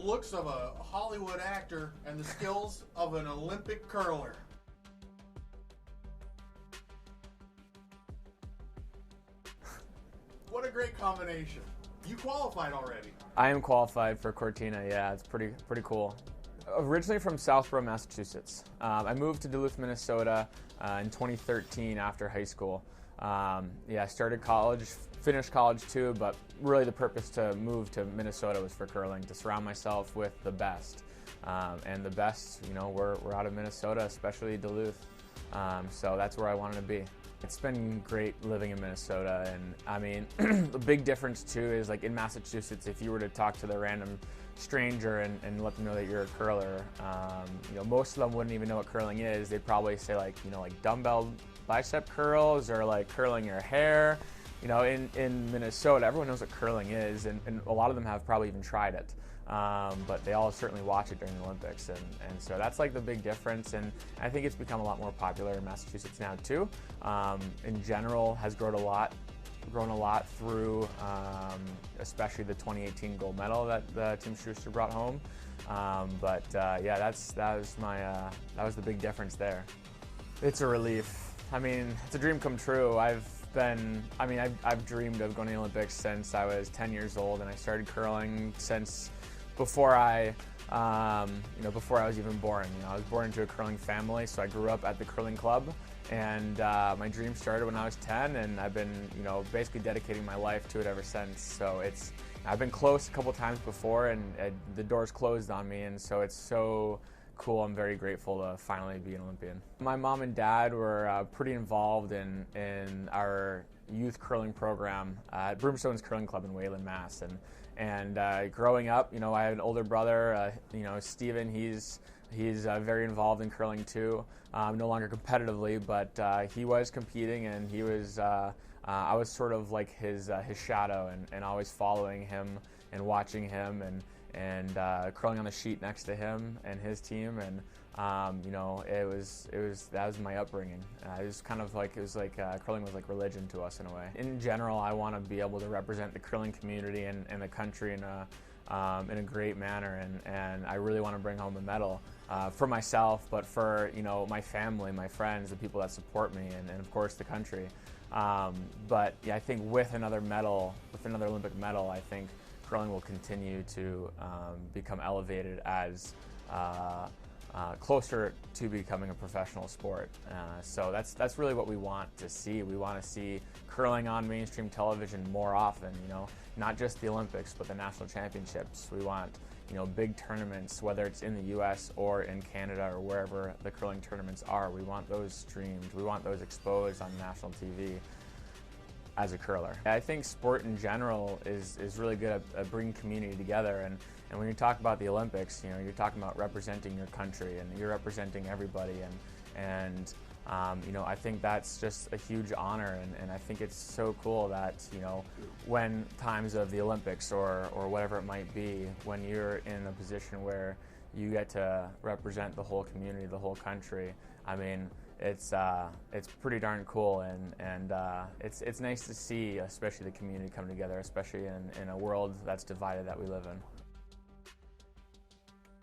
looks of a Hollywood actor and the skills of an Olympic curler. What a great combination. You qualified already. I am qualified for Cortina, yeah, it's pretty cool. Originally from Southborough, Massachusetts. I moved to Duluth, Minnesota in 2013 after high school. I started college, finished college too, but really the purpose to move to Minnesota was for curling, to surround myself with the best. And the best, we're out of Minnesota, especially Duluth. So that's where I wanted to be. It's been great living in Minnesota, and I mean, the big difference too is like in Massachusetts, if you were to talk to the random stranger and let them know that you're a curler, most of them wouldn't even know what curling is. They'd probably say like dumbbell bicep curls or like curling your hair. In Minnesota, everyone knows what curling is, and a lot of them have probably even tried it. But they all certainly watch it during the Olympics, and so that's like the big difference, and I think it's become a lot more popular in Massachusetts now too. In general, has grown a lot through especially the 2018 gold medal that Team Schuster brought home. That was the big difference there. It's a relief. I mean, it's a dream come true. I've dreamed of going to the Olympics since I was 10 years old, and I started curling since before I was even born. I was born into a curling family, so I grew up at the curling club, and my dream started when I was 10, and I've been, basically dedicating my life to it ever since. So I've been close a couple times before, and the doors closed on me, and so it's so cool. I'm very grateful to finally be an Olympian. My mom and dad were pretty involved in our youth curling program at Broomstone's Curling Club in Wayland, Mass. And growing up, I had an older brother, Steven. He's very involved in curling too. No longer competitively, but he was competing, and he was. I was sort of like his shadow, and always following him and watching him and curling on the sheet next to him and his team, and that was my upbringing. It was kind of like curling was like religion to us in a way. In general, I want to be able to represent the curling community and the country in a great manner, and I really want to bring home a medal for myself, but for my family, my friends, the people that support me, and of course the country. I think with another Olympic medal, I think curling will continue to become elevated as closer to becoming a professional sport. So that's really what we want to see. We want to see curling on mainstream television more often, not just the Olympics, but the national championships. We want, big tournaments, whether it's in the US or in Canada or wherever the curling tournaments are. We want those streamed. We want those exposed on national TV. As a curler, I think sport in general is really good at bringing community together, and when you talk about the Olympics, you're talking about representing your country, and you're representing everybody, and I think that's just a huge honor, and I think it's so cool that when times of the Olympics or whatever it might be, when you're in a position where you get to represent the whole community, the whole country. I mean, it's pretty darn cool, and it's nice to see, especially the community come together, especially in a world that's divided that we live in.